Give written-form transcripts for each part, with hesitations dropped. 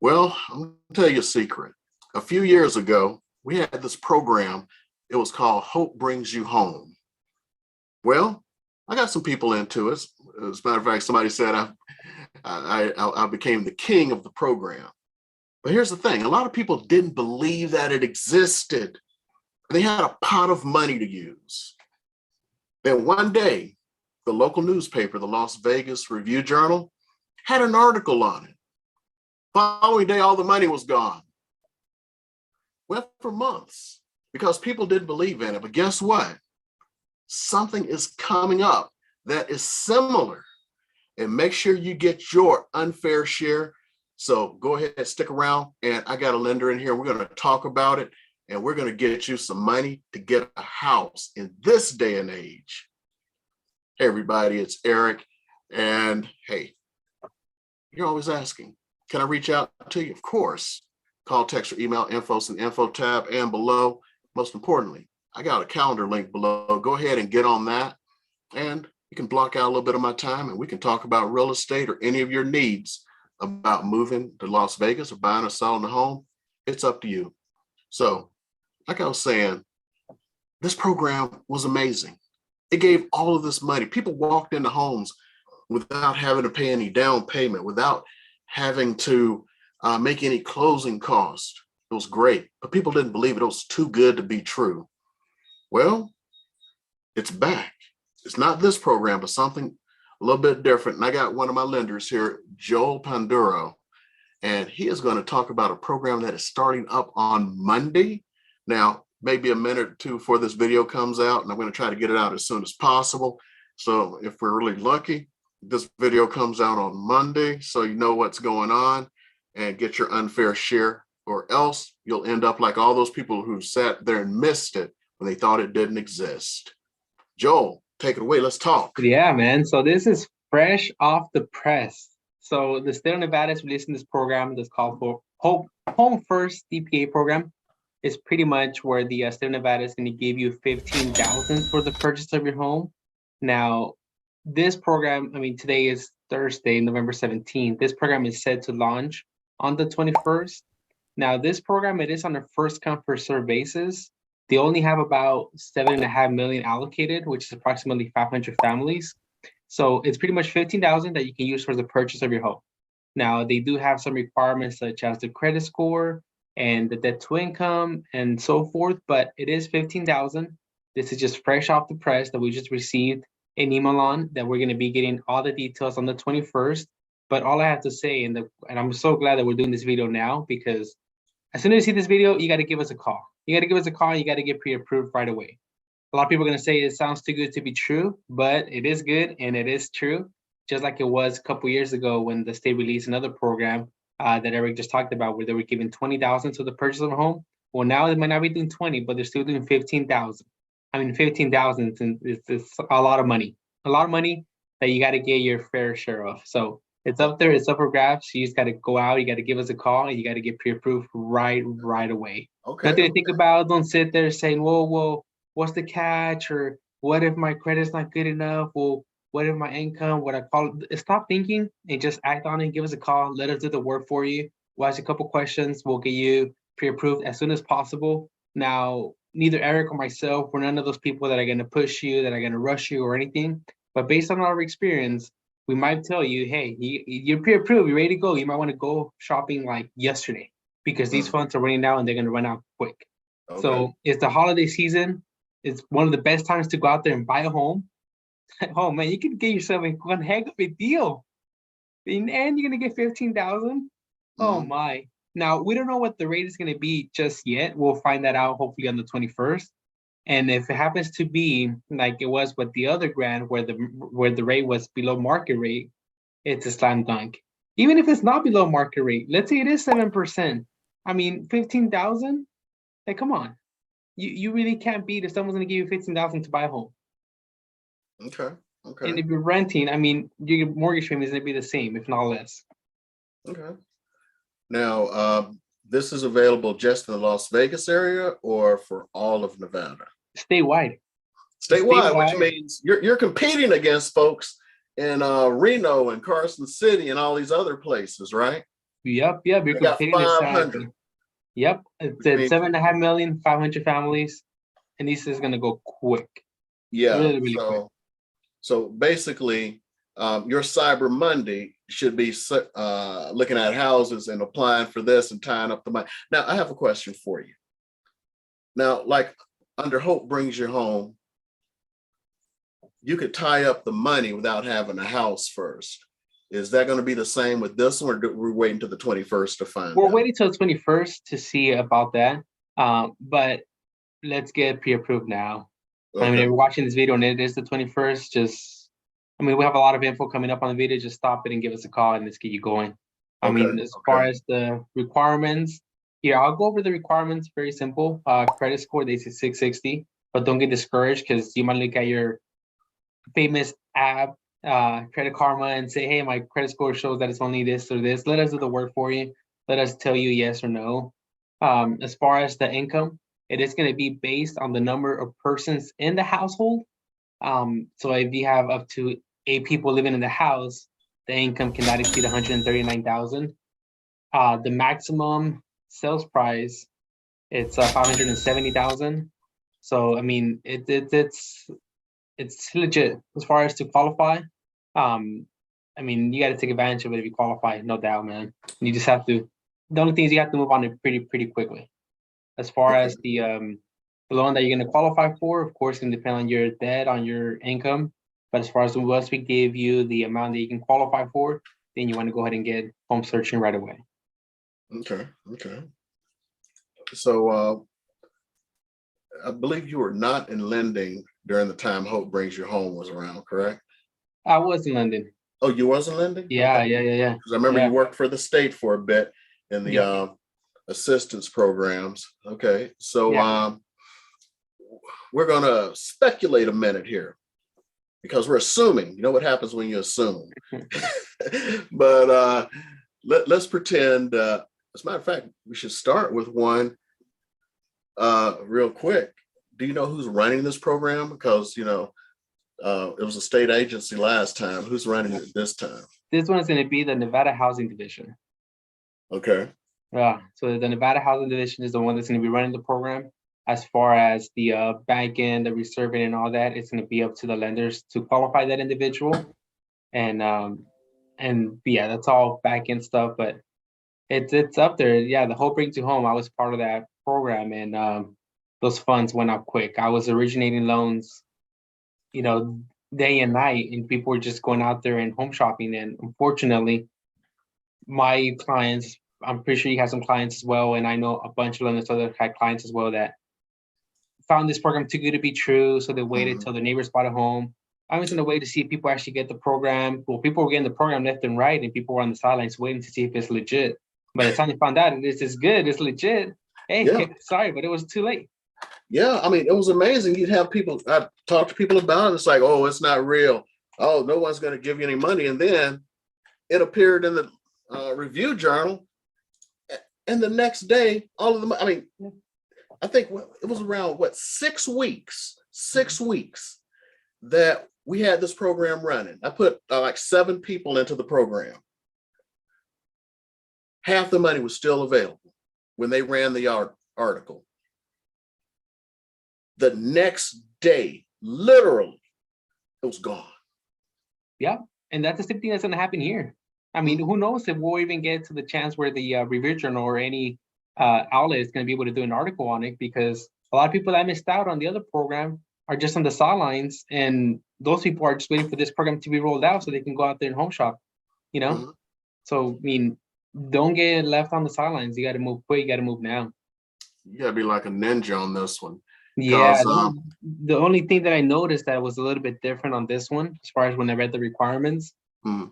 Well, I'm going to tell you a secret. A few years ago, we had this program. It was called Hope Brings You Home. Well, I got some people into it. As a matter of fact, somebody said I became the king of the program. But here's the thing. A lot of people didn't believe that it existed. They had a pot of money to use. Then one day, the local newspaper, the Las Vegas Review Journal, had an article on it. Following day, all the money was gone. Went for months because people didn't believe in it. But guess what? Something is coming up that is similar. And make sure you get your unfair share. So go ahead and stick around. And I got a lender in here. We're going to talk about it. And we're going to get you some money to get a house in this day and age. Hey, everybody, it's Eric. And hey, you're always asking, can I reach out to you? Of course. Call, text, or email. Info's in the info tab and below. Most importantly, I got a calendar link below. Go ahead and get on that. And you can block out a little bit of my time and we can talk about real estate or any of your needs about moving to Las Vegas or buying or selling a home. It's up to you. So, like I was saying, this program was amazing. It gave all of this money. People walked into homes without having to pay any down payment, without having to make any closing costs. It was great, but people didn't believe it. It was too good to be true. Well, it's back. It's not this program, but something a little bit different. And I got one of my lenders here, Joel Panduro, and he is going to talk about a program that is starting up on Monday. Now, maybe a minute or two before this video comes out, and I'm going to try to get it out as soon as possible. So if we're really lucky, this video comes out on Monday, so you know what's going on and get your unfair share, or else you'll end up like all those people who sat there and missed it when they thought it didn't exist. Joel, take it away. Let's talk. Yeah, man. So this is fresh off the press. So the state of Nevada is releasing this program that's called for Home First DPA program. It's pretty much where the state of Nevada is going to give you $15,000 for the purchase of your home. Now, this program, I mean, today is Thursday, November 17th. This program is set to launch on the 21st. Now, this program, it is on a first come, first serve basis. They only have about 7.5 million allocated, which is approximately 500 families. So it's pretty much $15,000 that you can use for the purchase of your home. Now, they do have some requirements such as the credit score and the debt to income and so forth, but it is $15,000. This is just fresh off the press that we just received an email on that we're going to be getting all the details on the 21st. But all I have to say, and I'm so glad that we're doing this video now, because as soon as you see this video, you got to give us a call. You got to give us a call. You got to get pre-approved right away. A lot of people are going to say it sounds too good to be true, but it is good and it is true. Just like it was a couple years ago when the state released another program that Eric just talked about, where they were giving $20,000 to the purchase of a home. Well, now they might not be doing 20, but they're still doing 15,000. I mean, 15,000 is a lot of money. A lot of money that you got to get your fair share of. So it's up there. It's up for grabs. You just got to go out. You got to give us a call, and you got to get pre-approved right away. Okay. Nothing to think about. Don't sit there saying, "Whoa, what's the catch?" Or what if my credit's not good enough? Well, what if my income? What I call it? Stop thinking and just act on it. Give us a call. Let us do the work for you. We'll ask you a couple questions. We'll get you pre-approved as soon as possible. Now, neither Eric or myself, we're none of those people that are going to push you, that are going to rush you or anything. But based on our experience, we might tell you, hey, you're pre-approved, you're ready to go. You might want to go shopping like yesterday because these funds are running out and they're going to run out quick. Okay. So it's the holiday season. It's one of the best times to go out there and buy a home. Oh man, you can get yourself one heck of a deal. And you're going to get $15,000. Oh my. Now, we don't know what the rate is going to be just yet. We'll find that out hopefully on the 21st. And if it happens to be like it was with the other grant where the rate was below market rate, it's a slam dunk. Even if it's not below market rate, let's say it is 7%. I mean, 15,000. Like, come on, you really can't beat if someone's going to give you 15,000 to buy a home. Okay. And if you're renting, I mean, your mortgage payment is going to be the same, if not less. Okay. Now, this is available just in the Las Vegas area or for all of Nevada? Statewide, which means you're competing against folks in Reno and Carson City and all these other places, right? You're They got completing the size. 500, Yep, it's which at means, 7.5 million, 500 families, and this is gonna go quick, yeah. really quick. So basically, your Cyber Monday should be looking at houses and applying for this and tying up the money. Now, I have a question for you. Now, like under Hope Brings You Home, you could tie up the money without having a house first. Is that going to be the same with this one, or do we wait until the 21st to find We're out? waiting till the 21st to see about that, but let's get pre-approved now. I mean, if Okay. you're watching this video and it is the 21st, we have a lot of info coming up on the video. Just stop it and give us a call and let's get you going. I mean, as far as the requirements, here, I'll go over the requirements. Very simple. Credit score, they say 660, but don't get discouraged because you might look at your famous app, Credit Karma, and say, hey, my credit score shows that it's only this or this. Let us do the work for you. Let us tell you yes or no. As far as the income, it is going to be based on the number of persons in the household. So if you have up to 8 people living in the house, the income cannot exceed 139,000. The maximum sales price, it's 570,000. So I mean, it's legit as far as to qualify. I mean, you got to take advantage of it if you qualify, no doubt, man. You just have to. The only thing is you have to move on it pretty quickly. As far as the loan that you're going to qualify for, of course, can depend on your debt, on your income. But as far as once we give you the amount that you can qualify for, then you want to go ahead and get home searching right away. Okay. So I believe you were not in lending during the time Hope Brings You Home was around, correct? I was in London. Oh, you wasn't lending? Yeah, Okay. yeah. Because I remember you worked for the state for a bit in the assistance programs. Okay. So we're going to speculate a minute here because we're assuming, you know what happens when you assume. But let's pretend, as a matter of fact, we should start with one real quick. Do you know who's running this program? Because, it was a state agency last time. Who's running it this time? This one is going to be the Nevada Housing Division. Okay. Yeah, so the Nevada Housing Division is the one that's going to be running the program. As far as the back end, the reserving and all that, it's going to be up to the lenders to qualify that individual. And yeah, that's all back end stuff, but it's up there. Yeah, the Hope Brings You Home, I was part of that program, and those funds went up quick. I was originating loans, day and night, and people were just going out there and home shopping. And unfortunately, my clients, I'm pretty sure you have some clients as well, and I know a bunch of lenders other had clients as well that found this program too good to be true, so they waited till their neighbors bought a home. I was in a way to see if people actually get the program. Well, people were getting the program left and right, and people were on the sidelines waiting to see if it's legit. By the time they found out this is good, it's legit. Hey, sorry, but it was too late. Yeah, I mean, it was amazing. You'd have people, I talk to people about it. It's like, oh, it's not real. Oh, no one's going to give you any money. And then it appeared in the review journal. And the next day, all of them, I mean, I think it was around 6 weeks that we had this program running. I put like 7 people into the program. Half the money was still available when they ran the article. The next day, literally, it was gone. Yeah, and that's the same thing that's going to happen here. I mean, who knows if we'll even get to the chance where the Review Journal or any outlet is going to be able to do an article on it, because a lot of people that missed out on the other program are just on the sidelines, and those people are just waiting for this program to be rolled out so they can go out there and home shop, So, I mean, don't get left on the sidelines. You got to move quick. You got to move now. You got to be like a ninja on this one. Yeah, the only thing that I noticed that was a little bit different on this one, as far as when I read the requirements,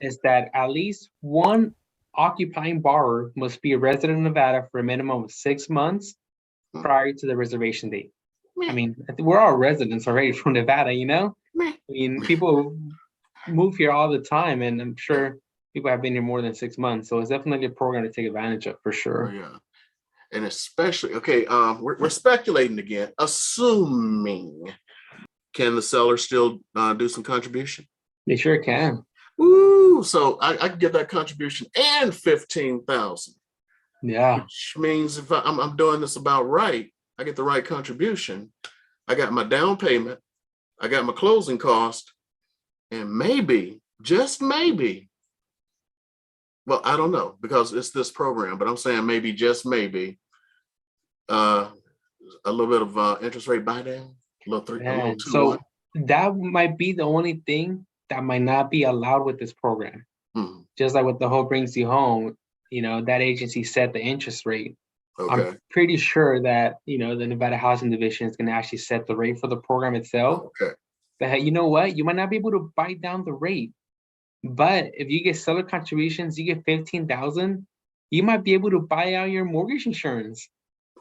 is that at least one occupying borrower must be a resident of Nevada for a minimum of 6 months prior to the reservation date. I mean, we're all residents already from Nevada, I mean, people move here all the time, and I'm sure people have been here more than 6 months. So it's definitely a program to take advantage of for sure. Oh, yeah. And especially, okay, we're speculating again, assuming, can the seller still do some contribution? They sure can. Ooh, so I can get that contribution and 15,000, Yeah. which means if I'm doing this about right, I get the right contribution. I got my down payment, I got my closing cost, and maybe, just maybe, well, I don't know because it's this program, but I'm saying maybe, just maybe, uh, a little bit of interest rate buy down, a little Man, 2-1. so that might be the only thing that might not be allowed with this program. Mhm. Just like with the Hope Brings You Home, that agency set the interest rate. I'm Okay. pretty sure that, the Nevada Housing Division is going to actually set the rate for the program itself. Okay. But hey, you know what? You might not be able to buy down the rate. But if you get seller contributions, you get 15,000, you might be able to buy out your mortgage insurance.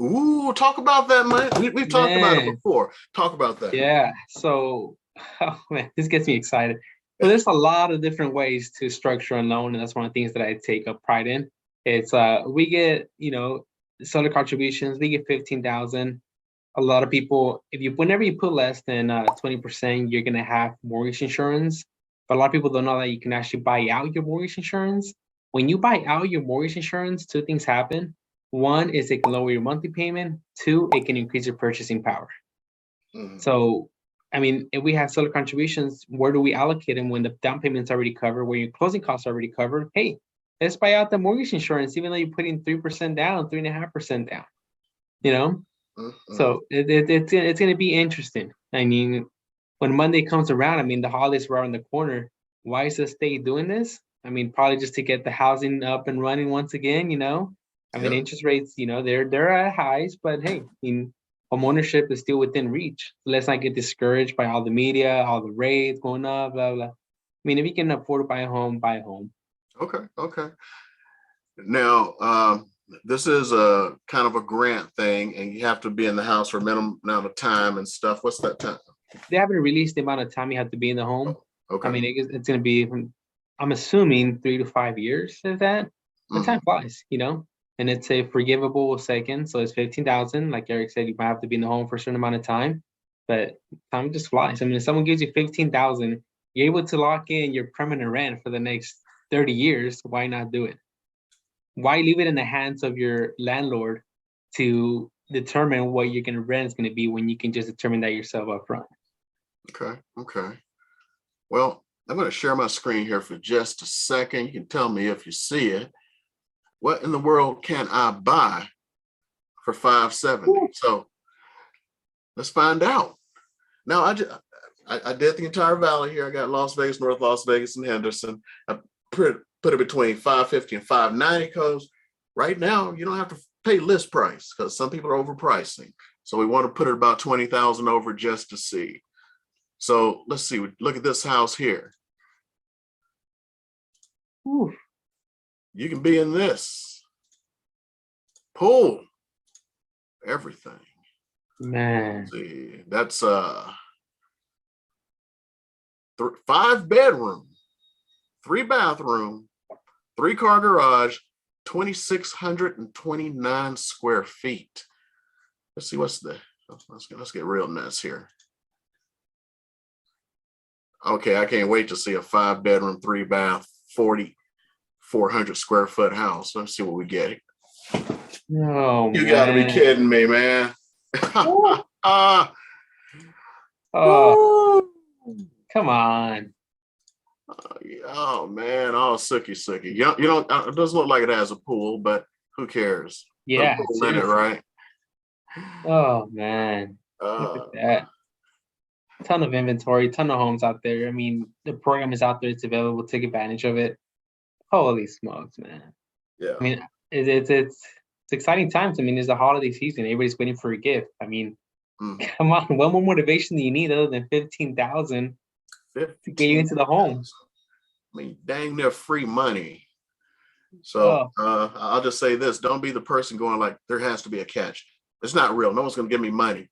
Ooh, talk about that, man. We've talked about it Man, before. Talk about that. yeah. So, oh man, this gets me excited. So there's a lot of different ways to structure a loan, and that's one of the things that I take a pride in. It's we get, seller contributions, we get 15,000. A lot of people, whenever you put less than 20%, you're gonna have mortgage insurance. But a lot of people don't know that you can actually buy out your mortgage insurance. When you buy out your mortgage insurance, two things happen. One is it can lower your monthly payment. Two, it can increase your purchasing power. Mhm. So, I mean, if we have seller contributions, where do we allocate them when the down payment's already covered, where your closing costs are already covered? Hey, let's buy out the mortgage insurance, even though you're putting 3% down, 3.5% down. You know, Mhm. so it's going to be interesting. I mean, when Monday comes around, I mean, the holidays are around the corner. Why is the state doing this? I mean, probably just to get the housing up and running once again. I mean, Yeah. interest rates, they're at highs, but hey, I mean, home ownership is still within reach. So let's not get discouraged by all the media, all the rates going up, blah blah. I mean, if you can afford to buy a home, buy a home. Okay. Okay. Now, this is a kind of a grant thing, and you have to be in the house for a minimum amount of time and stuff. What's that time? They haven't released the amount of time you have to be in the home. Oh, I okay. mean, it's going to be, I'm assuming 3 to 5 years of that. But time Mhm. flies. And it's a forgivable second. So it's 15,000. Like Eric said, you might have to be in the home for a certain amount of time, but time just flies. I mean, if someone gives you 15,000, you're able to lock in your permanent rent for the next 30 years. Why not do it? Why leave it in the hands of your landlord to determine what you're going to rent is going to be when you can just determine that yourself up front? Okay. Okay. Well, I'm going to share my screen here for just a second. You can tell me if you see it. What in the world can I buy for 570? So let's find out. Now, I did the entire valley here. I got Las Vegas, North Las Vegas, and Henderson. I put it between 550 and 590 because right now you don't have to pay list price because some people are overpricing. So we want to put it about 20,000 over just to see. So let's see. Look at this house here. Ooh, You can be in this pool, everything. man. See, that's 5 bedroom, 3 bathroom, 3 car garage, 2,629 square feet. Let's see let's get real nuts here. Okay, I can't wait to see a 5 bedroom, 3 bath, 4,400 square foot house. Let's see what we get. Oh You got to be man. kidding me, man. Ooh. Oh, Woo! come on. Oh man, all sooky. You don't. It doesn't look like it has a pool, but who cares? Put a Yeah, pool in it, seriously. right? Oh man. Look at Uh, that. Ton of inventory, ton of homes out there. I mean, the program is out there, it's available, take advantage of it. Holy smokes, man. I yeah. mean, it's exciting times. I mean, it's the holiday season. Everybody's waiting for a gift. I mean, Mm, come on, what more motivation do you need other than 15,000 to get you into the 15,000. home? I mean, dang near free money. So Oh, I'll just say this: don't be the person going like, there has to be a catch. It's not real. No one's going to give me money.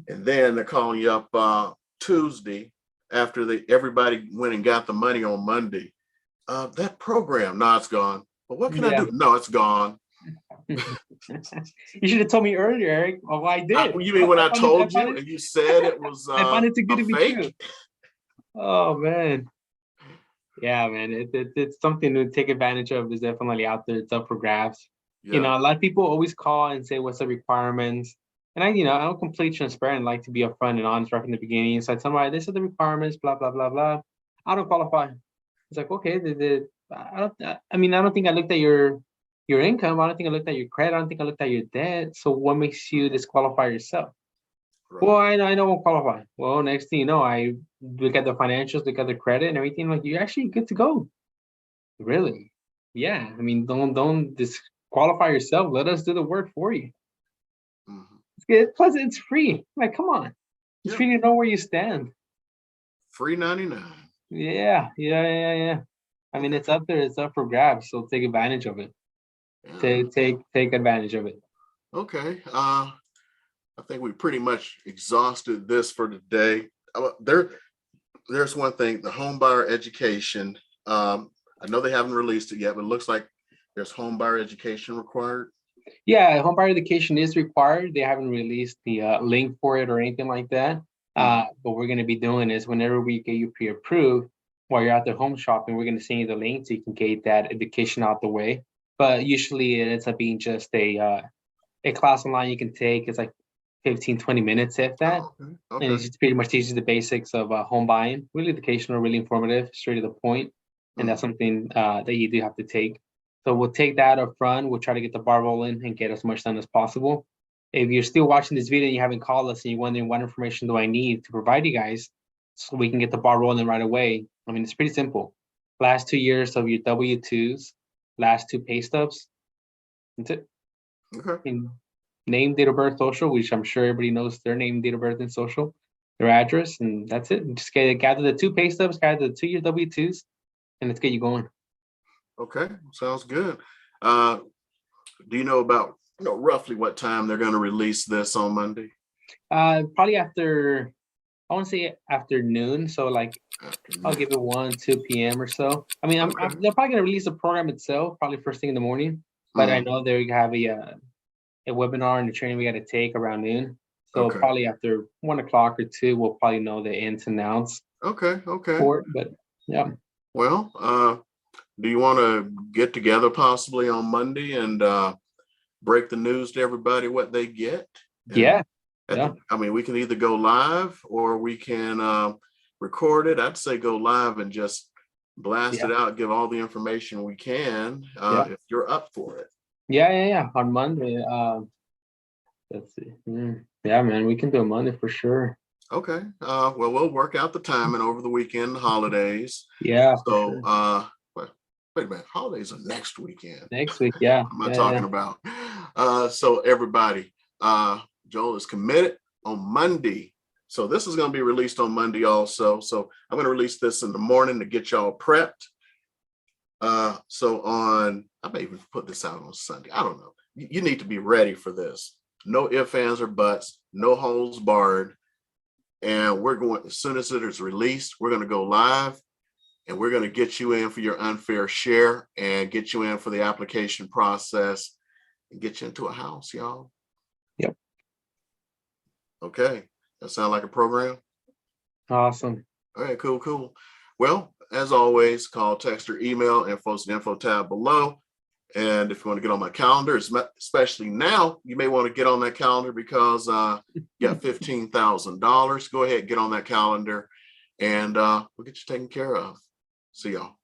And then they're calling you up Tuesday after everybody went and got the money on Monday. That program, no, it's gone. But what can I yeah. do? No, it's gone. You should have told me earlier, Eric. Oh, I did. You mean when I I told found you it. and you said it was I find it too good a to be fake? true. Oh man. Yeah, man, it's something to take advantage of. Is definitely out there. It's up for grabs. Yeah. A lot of people always call and say, "What's the requirements?" And I'm completely transparent. Like to be upfront and honest right from the beginning. So I tell somebody, "This are the requirements." Blah blah blah blah. I don't qualify. It's like, okay, I don't. I don't think I looked at your income. I don't think I looked at your credit. I don't think I looked at your debt. So what makes you disqualify yourself? Well, Right. I don't qualify. Well, next thing you know, I look at the financials, look at the credit and everything. Like you're actually good to go. Really? Yeah. Don't disqualify yourself. Let us do the work for you. Hmm. It's good. Plus, it's free. Like, come on, it's Yeah. free to know where you stand. Free 99. Yeah. Okay. It's up there. It's up for grabs. So take advantage of it. Yeah. Take advantage of it. Okay. I think we pretty much exhausted this for today. There's one thing, the home buyer education. I know they haven't released it yet, but it looks like there's home buyer education required. Yeah, home buyer education is required. They haven't released the link for it or anything like that. Mhm. What we're going to be doing is whenever we get you pre-approved while you're out there home shopping, we're going to send you the link so you can get that education out the way. But usually it ends up being just a class online you can take. It's like 15, 20 minutes, if that. Oh, okay. And it Okay. just pretty much teaches the basics of home buying. Really educational, really informative, straight to the point. And that's Mhm. something that you do have to take. So we'll take that up front. We'll try to get the bar rolling and get as much done as possible. If you're still watching this video and you haven't called us and you're wondering what information do I need to provide you guys so we can get the bar rolling right away, it's pretty simple. Last 2 years of your W-2s, last two pay stubs, that's it. Okay. And name, date of birth, social, which I'm sure everybody knows their name, date of birth, and social, their address, and that's it. Just gather the two pay stubs, gather the 2 year W-2s, and let's get you going. Okay. Sounds good. Uh, do you know about roughly what time they're going to release this on Monday Probably after, I want to say afternoon. So like I'll afternoon? give it 1, 2 p.m. or so. Okay. They're probably gonna release the program itself probably first thing in the morning, but I Mm, know they have a webinar and the training we got to take around noon. So okay. probably after 1 o'clock or two, we'll probably know the ins and outs Okay. Okay. for it. But yeah, Well, do you want to get together possibly on Monday and break the news to everybody what they get? And yeah, yeah, we can either go live or we can record it. I'd say go live and just blast yeah, it out, give all the information we can yeah, if you're up for it. yeah. On Monday, let's see. Yeah, man, we can do a Monday for sure. Okay. Well, we'll work out the timing over the weekend, holidays. Yeah, for So, sure. wait a minute, holidays are next weekend. Next week, yeah, What am I yeah. talking about? So everybody, Joel is committed on Monday. So this is going to be released on Monday also. So I'm going to release this in the morning to get y'all prepped. I may even put this out on Sunday. I don't know. You need to be ready for this. No ifs, ands, or buts, no holds barred. And we're going, as soon as it is released, we're going to go live and we're going to get you in for your unfair share and get you in for the application process and get you into a house, y'all. Yep. Okay. That sound like a program? Awesome. All right, cool. Well, as always, call, text, or email info in the info tab below. And if you want to get on my calendar, especially now, you may want to get on that calendar because you got $15,000. Go ahead, get on that calendar, and we'll get you taken care of. See y'all.